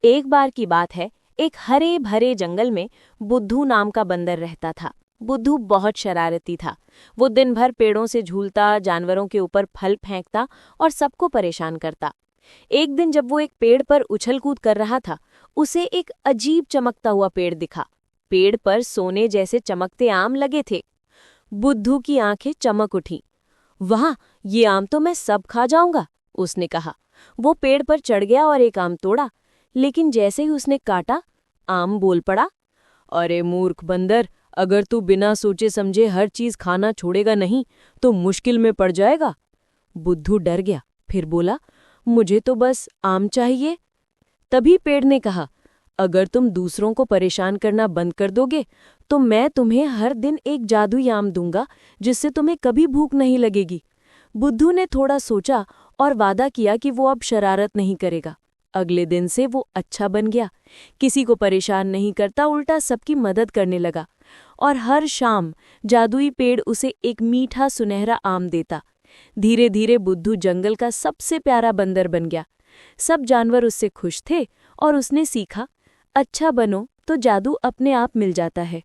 एक बार की बात है, एक हरे भरे जंगल में बुद्धू नाम का बंदर रहता था। बुद्धू बहुत शरारती था। वो दिन भर पेड़ों से झूलता, जानवरों के ऊपर फल फेंकता और सबको परेशान करता। एक दिन जब वो एक पेड़ पर उछल कूद कर रहा था, उसे एक अजीब चमकता हुआ पेड़ दिखा। पेड़ पर सोने जैसे चमकते आम लगे थे। बुद्धू की आंखें चमक उठी। वाह, ये आम तो मैं सब खा जाऊंगा, उसने कहा। वो पेड़ पर चढ़ गया और एक आम तोड़ा, लेकिन जैसे ही उसने काटा, आम बोल पड़ा। अरे मूर्ख बंदर, अगर तू बिना सोचे समझे हर चीज खाना छोड़ेगा नहीं तो मुश्किल में पड़ जाएगा। बुद्धू डर गया, फिर बोला, मुझे तो बस आम चाहिए। तभी पेड़ ने कहा, अगर तुम दूसरों को परेशान करना बंद कर दोगे तो मैं तुम्हें हर दिन एक जादुई आम दूंगा, जिससे तुम्हें कभी भूख नहीं लगेगी। बुद्धू ने थोड़ा सोचा और वादा किया कि वो अब शरारत नहीं करेगा। अगले दिन से वो अच्छा बन गया, किसी को परेशान नहीं करता, उल्टा सबकी मदद करने लगा। और हर शाम जादुई पेड़ उसे एक मीठा सुनहरा आम देता। धीरे धीरे बुद्धू जंगल का सबसे प्यारा बंदर बन गया। सब जानवर उससे खुश थे और उसने सीखा, अच्छा बनो तो जादू अपने आप मिल जाता है।